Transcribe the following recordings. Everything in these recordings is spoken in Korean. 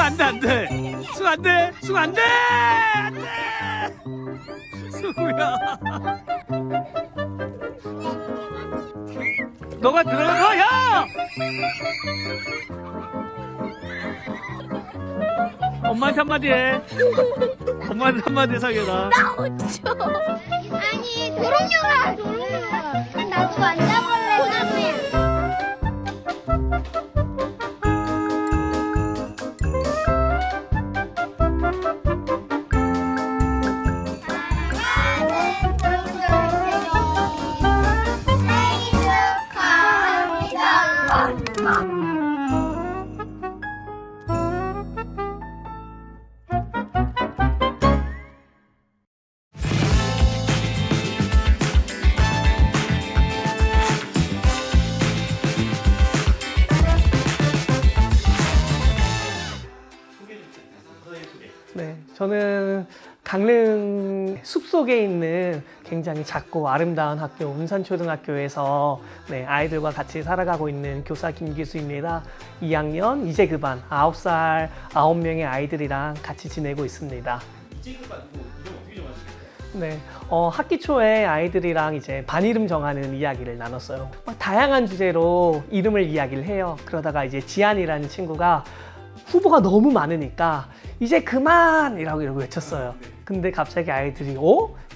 안 돼, 안 돼. 승우 안 돼. 승우 안 돼. 안 돼. 승우야. 너가 들어가, 야! 엄마한테 한마디 해. 엄마한테 한마디 사겨라. 아니 도롱뇽아 도롱뇽아 나도 만져볼래 사무야. 네, 저는 강릉 숲속에 있는 굉장히 작고 아름다운 학교 운산초등학교에서 아이들과 같이 살아가고 있는 교사 김기수입니다. 2학년 이제 그반 9살 9명의 아이들이랑 같이 지내고 있습니다. 이제 그반 이름 어떻게 정하시겠어요? 네, 학기 초에 아이들이랑 이제 반 이름 정하는 이야기를 나눴어요. 다양한 주제로 이름을 이야기를 해요. 그러다가 이제 지안이라는 친구가 후보가 너무 많으니까 이제 그만이라고 이러고 외쳤어요. 근데 갑자기 아이들이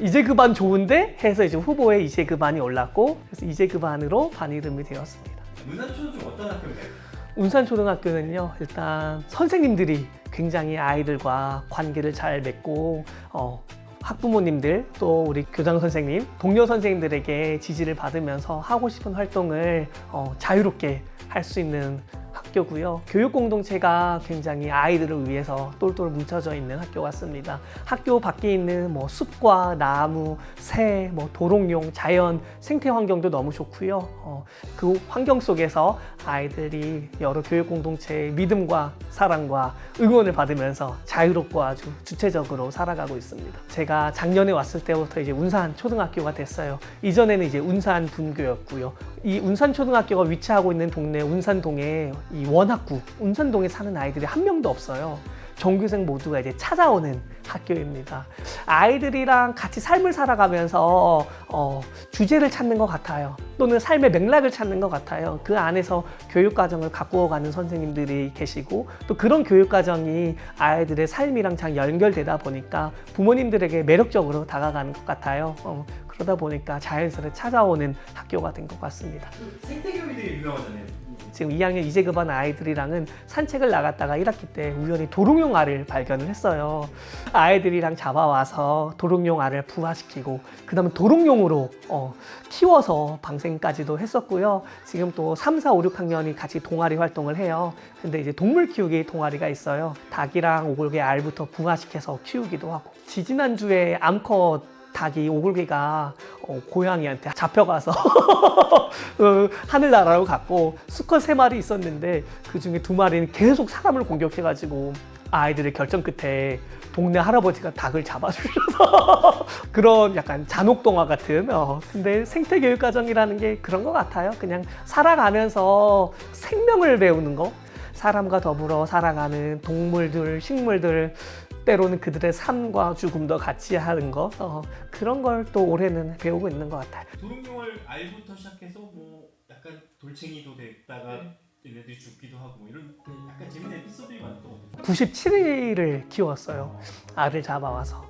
이제 그반 좋은데? 해서 이제 후보에 이제 그반이 올랐고 그래서 이제 그반으로 반 이름이 되었습니다. 문산초는 좀 어떤 학교인가요? 운산초등학교는요, 일단 선생님들이 굉장히 아이들과 관계를 잘 맺고 학부모님들 또 우리 교장 선생님, 동료 선생님들에게 지지를 받으면서 하고 싶은 활동을 자유롭게 할 수 있는 학교고요. 교육 공동체가 굉장히 아이들을 위해서 똘똘 뭉쳐져 있는 학교 같습니다. 학교 밖에 있는 숲과 나무, 새, 도롱뇽, 자연, 생태 환경도 너무 좋고요. 그 환경 속에서 아이들이 여러 교육 공동체의 믿음과 사랑과 응원을 받으면서 자유롭고 아주 주체적으로 살아가고 있습니다. 제가 작년에 왔을 때부터 이제 운산 초등학교가 됐어요. 이전에는 이제 운산 분교였고요. 이 운산 초등학교가 위치하고 있는 동네 운산동에 이 원학구 운산동에 사는 아이들이 한 명도 없어요. 전교생 모두가 이제 찾아오는 학교입니다. 아이들이랑 같이 삶을 살아가면서 주제를 찾는 것 같아요. 또는 삶의 맥락을 찾는 것 같아요. 그 안에서 교육과정을 가꾸어가는 선생님들이 계시고 또 그런 교육과정이 아이들의 삶이랑 잘 연결되다 보니까 부모님들에게 매력적으로 다가가는 것 같아요. 그러다 보니까 자연스레 찾아오는 학교가 된 것 같습니다. 생태교육이 되게 유명하잖아요. 지금 2학년 이제 그반 아이들이랑은 산책을 나갔다가 1학기 때 우연히 도롱뇽 알을 발견을 했어요. 아이들이랑 잡아와서 도롱뇽 알을 부화시키고 그 다음에 도롱뇽으로 키워서 방생까지도 했었고요. 지금 또 3, 4, 5, 6학년이 같이 동아리 활동을 해요. 근데 이제 동물 키우기 동아리가 있어요. 닭이랑 오골개 알부터 부화시켜서 키우기도 하고 지지난주에 암컷 닭이 오골개가 고양이한테 잡혀가서 하늘나라로 갔고 수컷 3마리 있었는데 그 중에 2마리는 계속 사람을 공격해가지고 아이들의 결정 끝에 동네 할아버지가 닭을 잡아주셔서 그런 약간 잔혹동화 같은 근데 생태교육과정이라는 게 그런 것 같아요. 그냥 살아가면서 생명을 배우는 거, 사람과 더불어 살아가는 동물들, 식물들, 때로는 그들의 삶과 죽음도 같이 하는 거 그런 걸 또 올해는 배우고 있는 것 같아요. 도롱뇽을 알부터 시작해서 약간 돌챙이도 됐다가 얘네들이 죽기도 하고 이런 약간 재밌는 에피소드가 많더라고요. 97일을 키웠어요. 알을 잡아와서.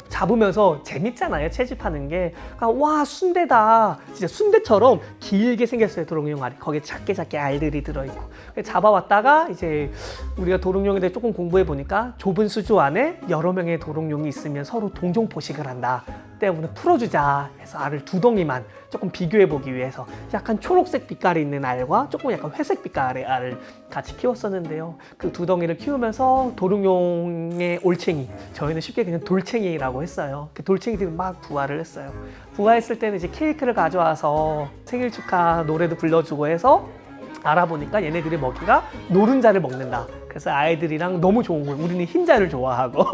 잡으면서 재밌잖아요. 채집하는 게. 그러니까 와 순대다. 진짜 순대처럼 길게 생겼어요. 도롱뇽 알이. 거기에 작게 알들이 들어있고. 잡아왔다가 이제 우리가 도롱뇽에 대해 조금 공부해 보니까 좁은 수조 안에 여러 명의 도롱뇽이 있으면 서로 동종 포식을 한다. 때문에 풀어주자 해서 알을 2덩이만 조금 비교해 보기 위해서 약간 초록색 빛깔이 있는 알과 조금 약간 회색 빛깔의 알을 같이 키웠었는데요. 그 2덩이를 키우면서 도롱뇽의 올챙이, 저희는 쉽게 그냥 돌챙이라고 했어요. 그 돌챙이들이 막 부화를 했어요. 부화했을 때는 이제 케이크를 가져와서 생일 축하 노래도 불러주고 해서 알아보니까 얘네들의 먹이가 노른자를 먹는다. 그래서 아이들이랑 너무 좋은 거예요. 우리는 흰자를 좋아하고.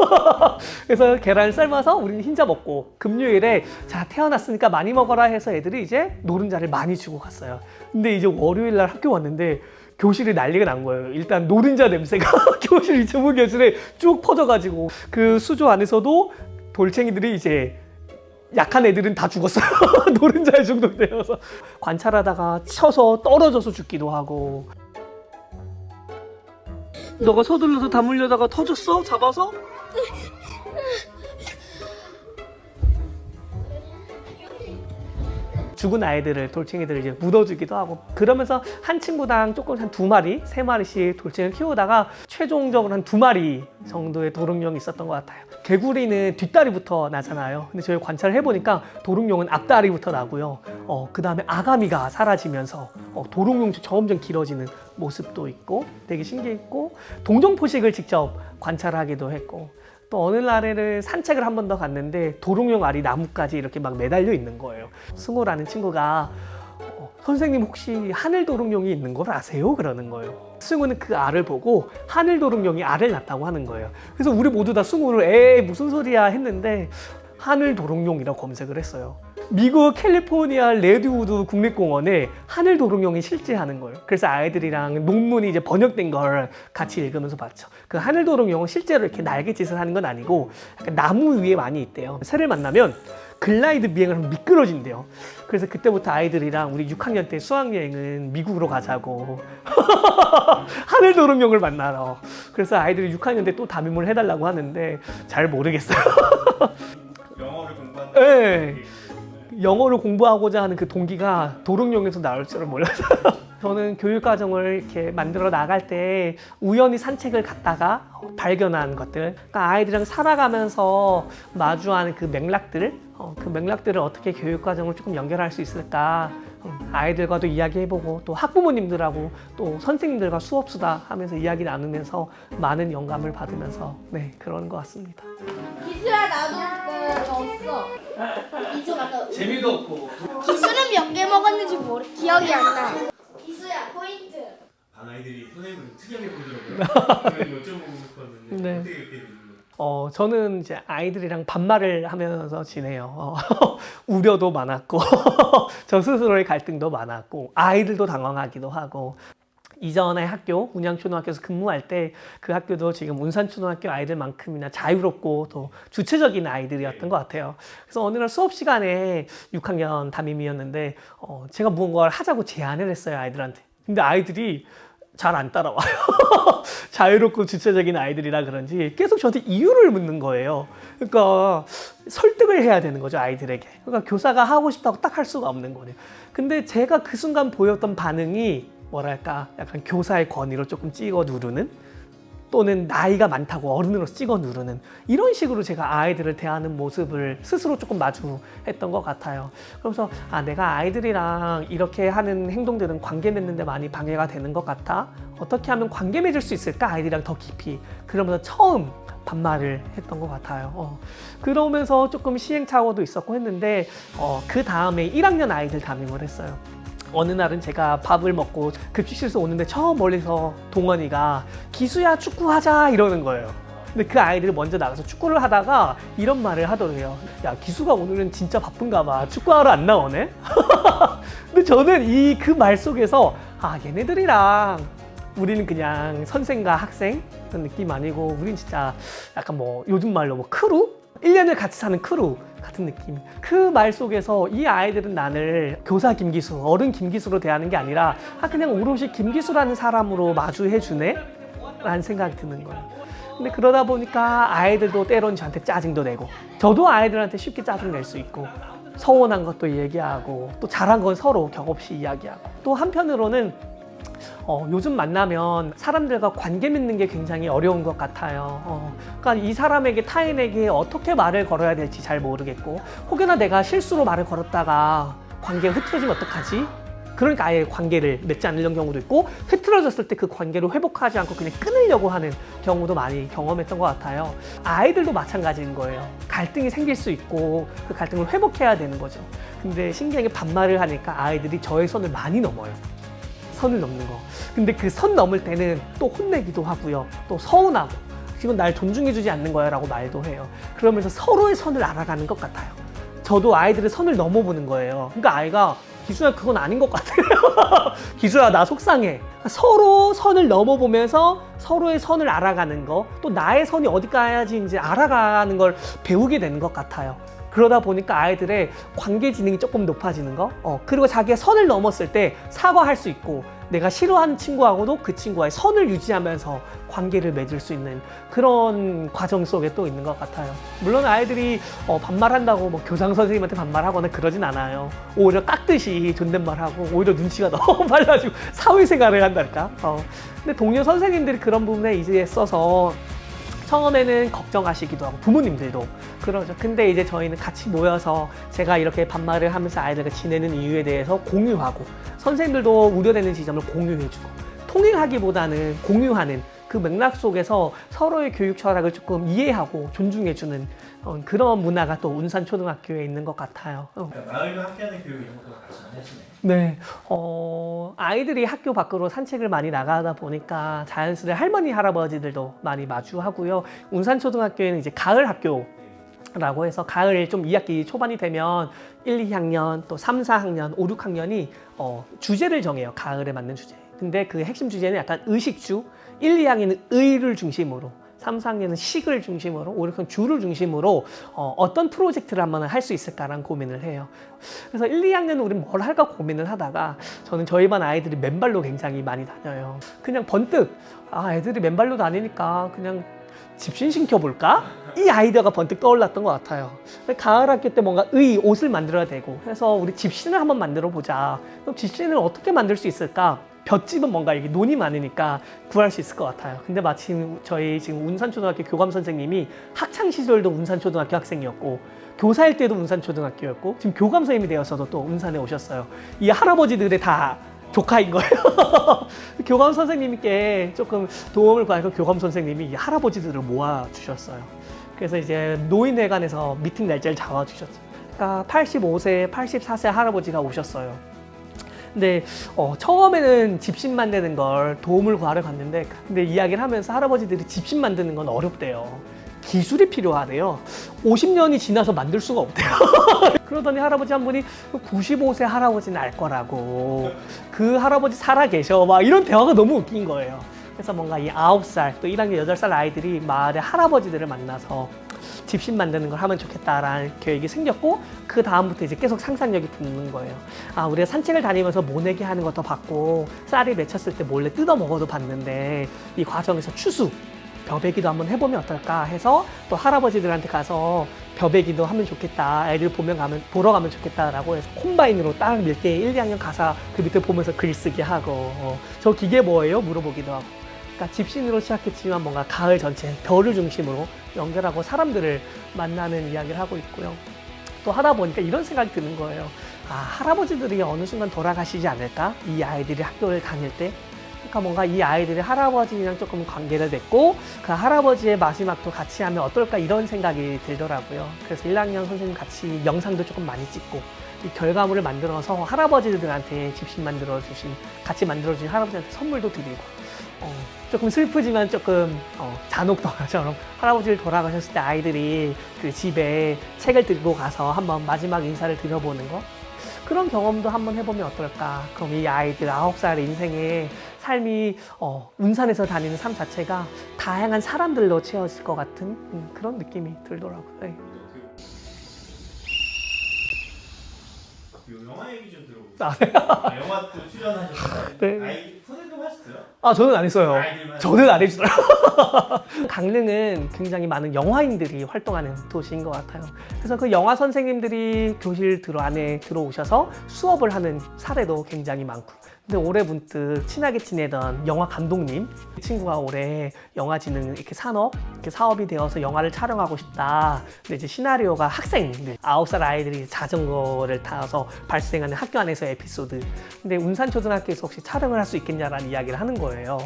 그래서 계란을 삶아서 우리는 흰자 먹고, 금요일에 자 태어났으니까 많이 먹어라 해서 애들이 이제 노른자를 많이 주고 갔어요. 근데 이제 월요일 날 학교 왔는데 교실이 난리가 난 거예요. 일단 노른자 냄새가 교실 전부 교실에 쭉 퍼져가지고, 그 수조 안에서도 돌챙이들이 이제 약한 애들은 다 죽었어요. 노른자에 중독되어서. 관찰하다가 쳐서 떨어져서 죽기도 하고. 너가 서둘러서 담으려다가 터졌어? 잡아서? 죽은 아이들을, 돌챙이들을 이제 묻어주기도 하고, 그러면서 한 친구당 조금 한 2마리, 3마리씩 돌챙이를 키우다가 최종적으로 한 2마리 정도의 도롱뇽이 있었던 것 같아요. 개구리는 뒷다리부터 나잖아요. 근데 저희 관찰을 해보니까 도롱뇽은 앞다리부터 나고요. 그 다음에 아가미가 사라지면서 도롱뇽도 점점 길어지는 모습도 있고 되게 신기했고, 동정포식을 직접 관찰하기도 했고, 또 어느 날에는 산책을 한 번 더 갔는데 도롱뇽 알이 나뭇가지 이렇게 막 매달려 있는 거예요. 승우라는 친구가 선생님 혹시 하늘 도롱뇽이 있는 걸 아세요? 그러는 거예요. 승우는 그 알을 보고 하늘 도롱뇽이 알을 낳았다고 하는 거예요. 그래서 우리 모두 다 승우를 에이 무슨 소리야 했는데 하늘 도롱뇽이라고 검색을 했어요. 미국 캘리포니아 레드우드 국립공원에 하늘 도롱뇽이 실제하는 거예요. 그래서 아이들이랑 논문이 이제 번역된 걸 같이 읽으면서 봤죠. 그 하늘 도롱뇽은 실제로 이렇게 날갯짓을 하는 건 아니고 약간 나무 위에 많이 있대요. 새를 만나면 글라이드 비행을 하면 미끄러진대요. 그래서 그때부터 아이들이랑 우리 6학년 때 수학여행은 미국으로 가자고 하늘 도롱뇽을 만나러. 그래서 아이들이 6학년 때 또 담임을 해달라고 하는데 잘 모르겠어요. 영어를 공부한다. 네. 영어를 공부하고자 하는 그 동기가 도롱뇽에서 나올 줄은 몰랐어요. 저는 교육과정을 이렇게 만들어 나갈 때 우연히 산책을 갔다가 발견한 것들, 그러니까 아이들이랑 살아가면서 마주하는 그 맥락들, 그 맥락들을 어떻게 교육과정을 조금 연결할 수 있을까, 아이들과도 이야기해보고 또 학부모님들하고 또 선생님들과 수업수다 하면서 이야기 나누면서 많은 영감을 받으면서 그런 것 같습니다. 기수야 나도 없어. 기수 아까 재미도 없고. 기수는 몇 개 먹었는지 기억이 안 나. 기수야 포인트. 반 아이들이 선생님을 특이하게 보더라고요. 여쭤보고 싶었는데 네. 어떻게 이렇게 되는 저는 이제 아이들이랑 반말을 하면서 지내요. 우려도 많았고, 저 스스로의 갈등도 많았고, 아이들도 당황하기도 하고. 이전에 학교, 운양초등학교에서 근무할 때 그 학교도 지금 운산초등학교 아이들만큼이나 자유롭고 또 주체적인 아이들이었던 것 같아요. 그래서 어느 날 수업 시간에 6학년 담임이었는데 제가 무언가를 하자고 제안을 했어요, 아이들한테. 근데 아이들이 잘 안 따라와요. 자유롭고 주체적인 아이들이라 그런지 계속 저한테 이유를 묻는 거예요. 그러니까 설득을 해야 되는 거죠, 아이들에게. 그러니까 교사가 하고 싶다고 딱 할 수가 없는 거예요. 근데 제가 그 순간 보였던 반응이 뭐랄까, 약간 교사의 권위로 조금 찍어 누르는, 또는 나이가 많다고 어른으로서 찍어 누르는, 이런 식으로 제가 아이들을 대하는 모습을 스스로 조금 마주했던 것 같아요. 그러면서 내가 아이들이랑 이렇게 하는 행동들은 관계 맺는 데 많이 방해가 되는 것 같아. 어떻게 하면 관계 맺을 수 있을까? 아이들이랑 더 깊이. 그러면서 처음 반말을 했던 것 같아요. 그러면서 조금 시행착오도 있었고 했는데 그 다음에 1학년 아이들 담임을 했어요. 어느 날은 제가 밥을 먹고 급식실에서 오는데 저 멀리서 동원이가 기수야 축구하자 이러는 거예요. 근데 그 아이들이 먼저 나가서 축구를 하다가 이런 말을 하더래요. 야, 기수가 오늘은 진짜 바쁜가 봐. 축구하러 안 나오네? 근데 저는 그 말 속에서 얘네들이랑 우리는 그냥 선생과 학생 그런 느낌 아니고 우린 진짜 약간 요즘 말로 크루? 1년을 같이 사는 크루 같은 느낌. 그 말 속에서 이 아이들은 나를 교사 김기수, 어른 김기수로 대하는 게 아니라 그냥 오롯이 김기수라는 사람으로 마주해 주네? 라는 생각이 드는 거예요. 근데 그러다 보니까 아이들도 때론 저한테 짜증도 내고, 저도 아이들한테 쉽게 짜증 낼 수 있고, 서운한 것도 얘기하고, 또 잘한 건 서로 격없이 이야기하고, 또 한편으로는 요즘 만나면 사람들과 관계 맺는 게 굉장히 어려운 것 같아요. 그러니까 이 사람에게, 타인에게 어떻게 말을 걸어야 될지 잘 모르겠고, 혹여나 내가 실수로 말을 걸었다가 관계가 흐트러지면 어떡하지? 그러니까 아예 관계를 맺지 않으려는 경우도 있고, 흐트러졌을 때 그 관계를 회복하지 않고 그냥 끊으려고 하는 경우도 많이 경험했던 것 같아요. 아이들도 마찬가지인 거예요. 갈등이 생길 수 있고 그 갈등을 회복해야 되는 거죠. 근데 신기하게 반말을 하니까 아이들이 저의 선을 많이 넘어요. 선을 넘는 거. 근데 그 선 넘을 때는 또 혼내기도 하고요. 또 서운하고 지금 날 존중해주지 않는 거야 라고 말도 해요. 그러면서 서로의 선을 알아가는 것 같아요. 저도 아이들의 선을 넘어보는 거예요. 그러니까 아이가 기수야 그건 아닌 것 같아요. 기수야 나 속상해. 서로 선을 넘어보면서 서로의 선을 알아가는 거, 또 나의 선이 어디까지 이제 알아가는 걸 배우게 되는 것 같아요. 그러다 보니까 아이들의 관계 지능이 조금 높아지는 거, 그리고 자기의 선을 넘었을 때 사과할 수 있고, 내가 싫어하는 친구하고도 그 친구와의 선을 유지하면서 관계를 맺을 수 있는 그런 과정 속에 또 있는 것 같아요. 물론 아이들이 반말한다고 뭐 교장 선생님한테 반말하거나 그러진 않아요. 오히려 깍듯이 존댓말하고 오히려 눈치가 너무 빨라지고 사회생활을 한달까. 근데 동료 선생님들이 그런 부분에 이제 써서 처음에는 걱정하시기도 하고 부모님들도 그러죠. 근데 이제 저희는 같이 모여서 제가 이렇게 반말을 하면서 아이들과 지내는 이유에 대해서 공유하고, 선생님들도 우려되는 지점을 공유해주고, 통일하기보다는 공유하는 그 맥락 속에서 서로의 교육 철학을 조금 이해하고 존중해주는 그런 문화가 또 운산초등학교에 있는 것 같아요. 마을과 함께하는 교육 이런 것도 같이 많이 하시네요. 네, 아이들이 학교 밖으로 산책을 많이 나가다 보니까 자연스레 할머니, 할아버지들도 많이 마주하고요. 운산초등학교에는 이제 가을 학교라고 해서 가을 좀 2학기 초반이 되면 1, 2학년, 또 3, 4학년, 5, 6학년이 주제를 정해요. 가을에 맞는 주제. 근데 그 핵심 주제는 약간 의식주, 1, 2학년은 의를 중심으로, 3, 4학년은 식을 중심으로, 5, 6학년 주를 중심으로 어떤 프로젝트를 한번 할 수 있을까라는 고민을 해요. 그래서 1, 2학년은 우리 뭘 할까 고민을 하다가 저는 저희 반 아이들이 맨발로 굉장히 많이 다녀요. 그냥 번뜩 애들이 맨발로 다니니까 그냥 집신시켜볼까? 이 아이디어가 번뜩 떠올랐던 것 같아요. 가을 학기 때 뭔가 옷을 만들어야 되고 해서 우리 집신을 한번 만들어 보자. 그럼 집신을 어떻게 만들 수 있을까? 볏짚은 뭔가 이게 논이 많으니까 구할 수 있을 것 같아요. 근데 마침 저희 지금 운산초등학교 교감 선생님이 학창시절도 운산초등학교 학생이었고, 교사일 때도 운산초등학교였고, 지금 교감 선생님이 되어서도 또 운산에 오셨어요. 이 할아버지들의 다 조카인 거예요. 교감 선생님께 조금 도움을 구하고 교감 선생님이 이 할아버지들을 모아주셨어요. 그래서 이제 노인회관에서 미팅 날짜를 잡아주셨어요. 그러니까 85세, 84세 할아버지가 오셨어요. 근데 처음에는 집신 만드는 걸 도움을 구하러 갔는데, 근데 이야기를 하면서 할아버지들이 집신 만드는 건 어렵대요. 기술이 필요하대요. 50년이 지나서 만들 수가 없대요. 그러더니 할아버지 한 분이 95세 할아버지는 알 거라고, 그 할아버지 살아 계셔, 막 이런 대화가 너무 웃긴 거예요. 그래서 뭔가 이 9살 또 1학년 8살 아이들이 마을의 할아버지들을 만나서 집신 만드는 걸 하면 좋겠다라는 계획이 생겼고, 그 다음부터 이제 계속 상상력이 붙는 거예요. 우리가 산책을 다니면서 모내기 하는 것도 봤고, 쌀이 맺혔을 때 몰래 뜯어 먹어도 봤는데, 이 과정에서 추수, 벼베기도 한번 해보면 어떨까 해서 또 할아버지들한테 가서 벼베기도 하면 좋겠다, 애들 보러 가면 좋겠다라고 해서 콤바인으로 딱 밀 때 1, 2학년 가사 그 밑에 보면서 글쓰기 하고, 저 기계 뭐예요? 물어보기도 하고. 그러니까 집신으로 시작했지만 뭔가 가을 전체 벼를 중심으로 연결하고 사람들을 만나는 이야기를 하고 있고요. 또 하다 보니까 이런 생각이 드는 거예요. 할아버지들이 어느 순간 돌아가시지 않을까? 이 아이들이 학교를 다닐 때. 그러니까 뭔가 이 아이들이 할아버지랑 조금 관계를 맺고 그 할아버지의 마지막도 같이 하면 어떨까, 이런 생각이 들더라고요. 그래서 1학년 선생님 같이 영상도 조금 많이 찍고 이 결과물을 만들어서 할아버지들한테 집신 같이 만들어주신 할아버지한테 선물도 드리고, 조금 슬프지만 조금 잔혹동화처럼 할아버지를 돌아가셨을 때 아이들이 그 집에 책을 들고 가서 한번 마지막 인사를 드려보는 거, 그런 경험도 한번 해보면 어떨까. 그럼 이 아이들 9살의 인생에 삶이 운산에서 다니는 삶 자체가 다양한 사람들로 채워질 것 같은 그런 느낌이 들더라고요. 네. 영화 얘기 좀 들어보세요. 영화 또 출연하셨어요. 네. 선생님 하셨어요? 저는 안 했어요. 아이들만 저는 안 했어요. 강릉은 굉장히 많은 영화인들이 활동하는 도시인 것 같아요. 그래서 그 영화 선생님들이 교실 안에 들어오셔서 수업을 하는 사례도 굉장히 많고, 근데 올해 문득 친하게 지내던 영화 감독님, 그 친구가 올해 영화진흥 이렇게 사업이 되어서 영화를 촬영하고 싶다. 근데 이제 시나리오가 학생들, 9살 아이들이 자전거를 타서 발생하는 학교 안에서의 에피소드. 근데 운산초등학교에서 혹시 촬영을 할 수 있겠냐라는 이야기를 하는 거예요.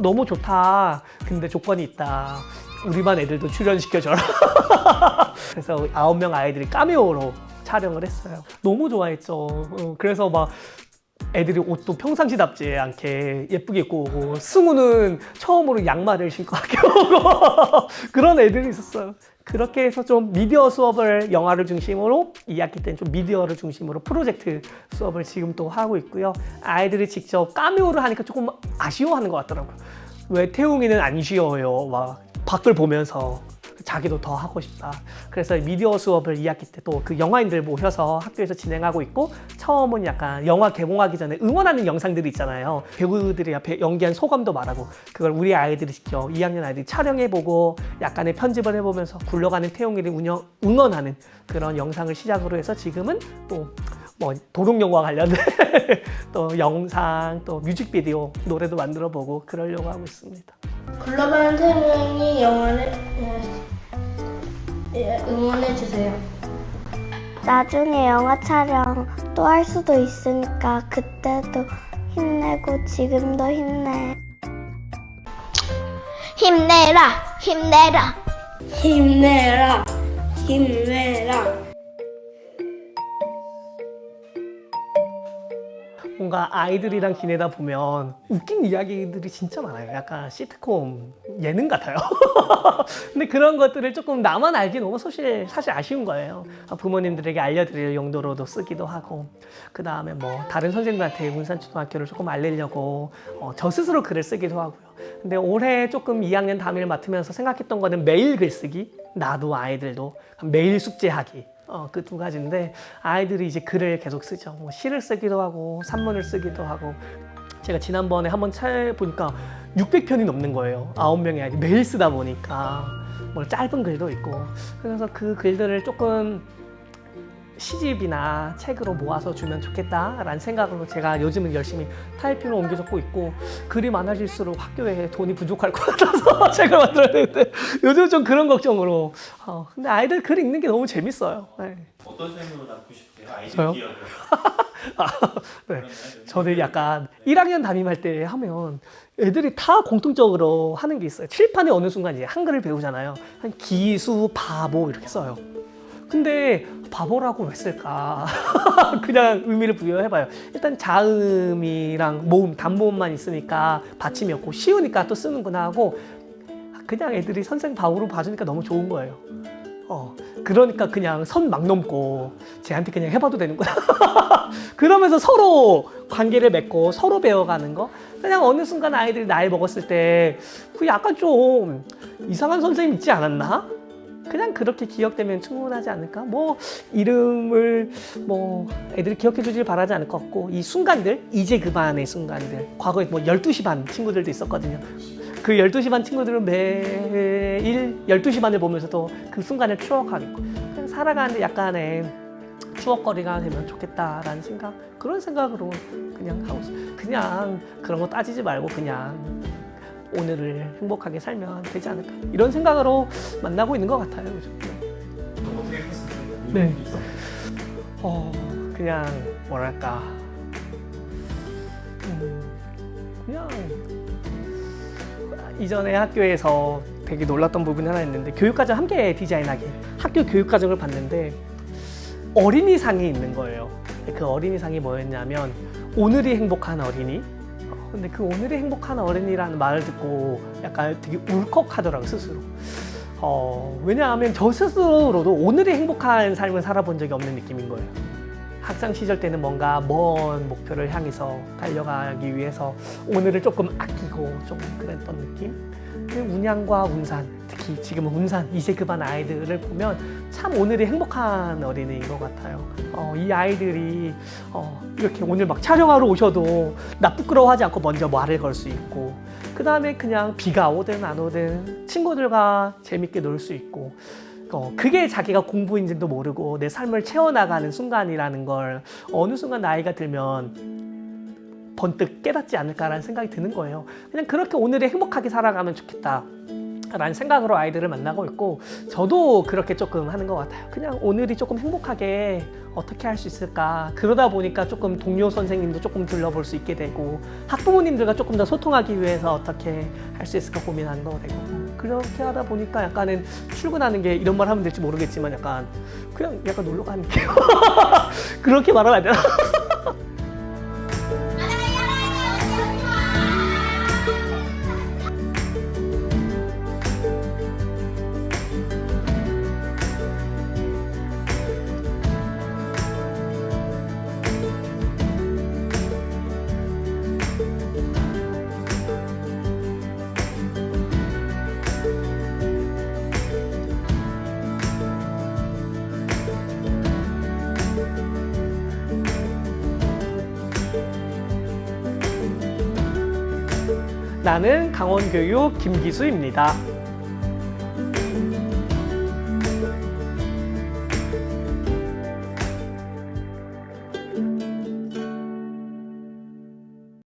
너무 좋다. 근데 조건이 있다. 우리 반 애들도 출연시켜줘라. 그래서 9명 아이들이 카메오로 촬영을 했어요. 너무 좋아했죠. 그래서 막 애들이 옷도 평상시답지 않게 예쁘게 입고 오고, 승우는 처음으로 양말을 신고 학교 오고 그런 애들이 있었어요. 그렇게 해서 좀 미디어 수업을 영화를 중심으로 2학기 때는 좀 미디어를 중심으로 프로젝트 수업을 지금 또 하고 있고요. 아이들이 직접 카메오를 하니까 조금 아쉬워하는 것 같더라고요. 왜 태웅이는 안 쉬어요? 막 밖을 보면서 자기도 더 하고 싶다. 그래서 미디어 수업을 2학기 때 또 그 영화인들 모셔서 학교에서 진행하고 있고, 처음은 약간 영화 개봉하기 전에 응원하는 영상들이 있잖아요. 배우들이 앞에 연기한 소감도 말하고, 그걸 우리 아이들이 직접 2학년 아이들이 촬영해보고 약간의 편집을 해보면서 굴러가는 태용이를 응원하는 그런 영상을 시작으로 해서 지금은 또 뭐 도둑영화 관련된 또 영상, 또 뮤직비디오, 노래도 만들어보고 그러려고 하고 있습니다. 글로벌 태용이 영화를 응원해주세요. 나중에 영화 촬영 또 할 수도 있으니까 그때도 힘내고 지금도 힘내. 힘내라, 힘내라, 힘내라, 힘내라. 뭔가 아이들이랑 지내다 보면 웃긴 이야기들이 진짜 많아요. 약간 시트콤 예능 같아요. 근데 그런 것들을 조금 나만 알기 너무 사실 아쉬운 거예요. 부모님들에게 알려드릴 용도로도 쓰기도 하고, 그 다음에 뭐 다른 선생님한테 운산초등학교를 조금 알리려고 저 스스로 글을 쓰기도 하고요. 근데 올해 조금 2학년 담임을 맡으면서 생각했던 거는 매일 글쓰기, 나도 아이들도 매일 숙제하기. 그 두 가지인데, 아이들이 이제 글을 계속 쓰죠. 뭐 시를 쓰기도 하고 산문을 쓰기도 하고. 제가 지난번에 한번 찾아보니까 600편이 넘는 거예요. 9명의 아이들이 매일 쓰다 보니까. 뭐 짧은 글도 있고. 그래서 그 글들을 조금 시집이나 책으로 모아서 주면 좋겠다라는 생각으로 제가 요즘은 열심히 타이핑을 옮겨 적고 있고, 글이 많아질수록 학교에 돈이 부족할 것 같아서 책을 만들어야 되는데 요즘 좀 그런 걱정으로. 근데 아이들 글 읽는 게 너무 재밌어요. 네. 어떤 쌤으로 낳고 싶으세요? 아이들 저요? 기억을. 네. 저는 약간 1학년 담임할 때 하면 애들이 다 공통적으로 하는 게 있어요. 칠판에 어느 순간 이제 한글을 배우잖아요. 한 기수, 바보 이렇게 써요. 근데 바보라고 왜 쓸까? 그냥 의미를 부여해봐요. 일단 자음이랑 모음, 단모음만 있으니까 받침이 없고 쉬우니까 또 쓰는구나 하고, 그냥 애들이 선생 바보로 봐주니까 너무 좋은 거예요. 그러니까 그냥 선 막 넘고 쟤한테 그냥 해봐도 되는구나. 그러면서 서로 관계를 맺고 서로 배워가는 거. 그냥 어느 순간 아이들이 나이 먹었을 때 그 약간 좀 이상한 선생님 있지 않았나? 그냥 그렇게 기억되면 충분하지 않을까? 뭐 이름을 뭐 애들이 기억해 주길 바라지 않을 것 같고, 이 순간들, 이제 그만의 순간들. 과거에 뭐 12시 반 친구들도 있었거든요. 그 12시 반 친구들은 매일 12시 반을 보면서도 그 순간을 추억하겠고, 그냥 살아가는데 약간의 추억거리가 되면 좋겠다라는 생각, 그런 생각으로 그냥 하고 있어요. 그냥 그런 거 따지지 말고 그냥 오늘을 행복하게 살면 되지 않을까, 이런 생각으로 만나고 있는 것 같아요, 요즘. 어떻게 했습니까? 네. 그냥 뭐랄까, 그냥 이전에 학교에서 되게 놀랐던 부분이 하나 있는데, 교육과정 함께 디자인하기, 학교 교육과정을 봤는데 어린이상이 있는 거예요. 그 어린이상이 뭐였냐면 오늘이 행복한 어린이. 근데 그 오늘이 행복한 어린이라는 말을 듣고 약간 되게 울컥하더라고요, 스스로. 왜냐하면 저 스스로도 오늘이 행복한 삶을 살아본 적이 없는 느낌인 거예요. 학창 시절 때는 뭔가 먼 목표를 향해서 달려가기 위해서 오늘을 조금 아끼고 좀 그랬던 느낌? 운양과 운산, 특히 지금은 운산, 이제 그만 아이들을 보면 참 오늘이 행복한 어린이인 것 같아요. 이 아이들이 이렇게 오늘 막 촬영하러 오셔도 나 부끄러워하지 않고 먼저 말을 걸 수 있고, 그 다음에 그냥 비가 오든 안 오든 친구들과 재밌게 놀 수 있고, 그게 자기가 공부인지도 모르고 내 삶을 채워나가는 순간이라는 걸 어느 순간 나이가 들면 번뜩 깨닫지 않을까라는 생각이 드는 거예요. 그냥 그렇게 오늘을 행복하게 살아가면 좋겠다 라는 생각으로 아이들을 만나고 있고, 저도 그렇게 조금 하는 것 같아요. 그냥 오늘이 조금 행복하게 어떻게 할 수 있을까. 그러다 보니까 조금 동료 선생님도 조금 둘러볼 수 있게 되고, 학부모님들과 조금 더 소통하기 위해서 어떻게 할 수 있을까 고민하는 거 되고, 그렇게 하다 보니까 약간은 출근하는 게, 이런 말 하면 될지 모르겠지만 약간 놀러 가는 게 그렇게 말하면 안 되나? 나는 강원교육 김기수입니다.